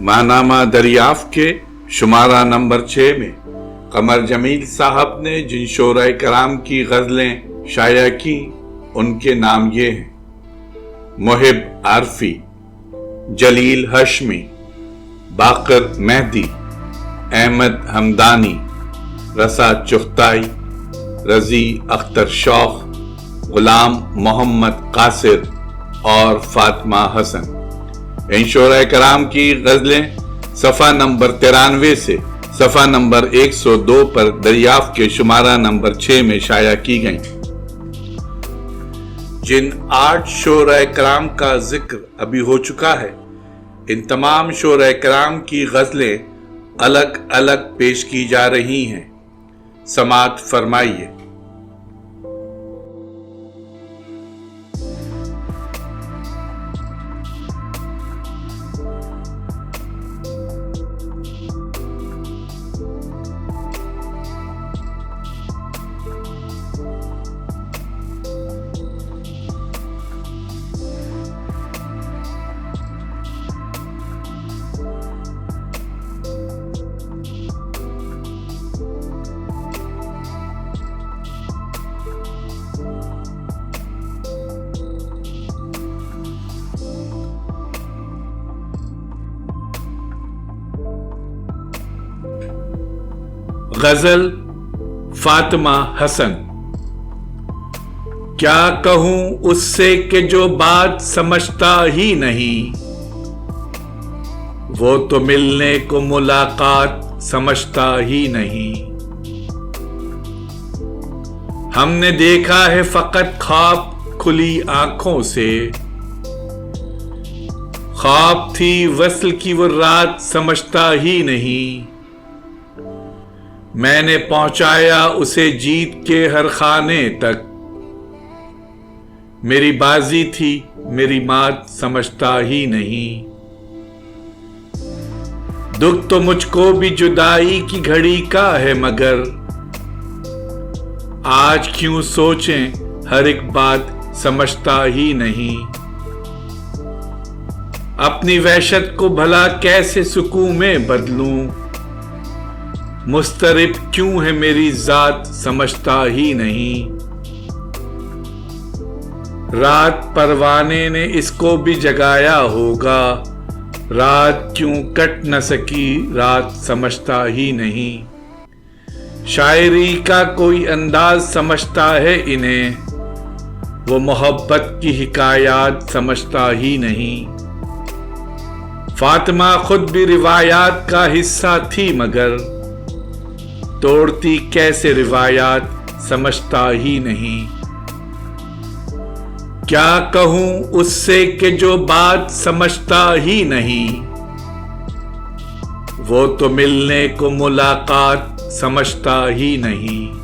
ماہنامہ دریافت کے شمارہ نمبر 6 میں قمر جمیل صاحب نے جن شعراء کرام کی غزلیں شائع کی ان کے نام یہ ہیں: محب عارفی، جلیل ہاشمی، باقر مہدی، احمد ہمدانی، رسا چغتائی، رضی اختر شوخ، غلام محمد قاصر اور فاطمہ حسن۔ ان شعراء کرام کی غزلیں صفحہ نمبر 93 سے صفحہ نمبر 102 پر دریافت کے شمارہ نمبر 6 میں شائع کی گئیں۔ جن 8 شعراء کرام کا ذکر ابھی ہو چکا ہے، ان تمام شعراء کرام کی غزلیں الگ الگ پیش کی جا رہی ہیں۔ سماعت فرمائیے۔ غزل فاطمہ حسن۔ کیا کہوں اس سے کہ جو بات سمجھتا ہی نہیں، وہ تو ملنے کو ملاقات سمجھتا ہی نہیں۔ ہم نے دیکھا ہے فقط خواب کھلی آنکھوں سے، خواب تھی وصل کی وہ رات سمجھتا ہی نہیں۔ میں نے پہنچایا اسے جیت کے ہر خانے تک، میری بازی تھی میری مات سمجھتا ہی نہیں۔ دکھ تو مجھ کو بھی جدائی کی گھڑی کا ہے، مگر آج کیوں سوچیں ہر ایک بات سمجھتا ہی نہیں۔ اپنی وحشت کو بھلا کیسے سکون میں بدلوں، مضطرب کیوں ہے میری ذات سمجھتا ہی نہیں۔ رات پروانے نے اس کو بھی جگایا ہوگا، رات کیوں کٹ نہ سکی رات سمجھتا ہی نہیں۔ شاعری کا کوئی انداز سمجھتا ہے انہیں، وہ محبت کی حکایات سمجھتا ہی نہیں۔ فاطمہ خود بھی روایات کا حصہ تھی، مگر توڑتی کیسے روایات سمجھتا ہی نہیں۔ کیا کہوں اس سے کہ جو بات سمجھتا ہی نہیں، وہ تو ملنے کو ملاقات سمجھتا ہی نہیں۔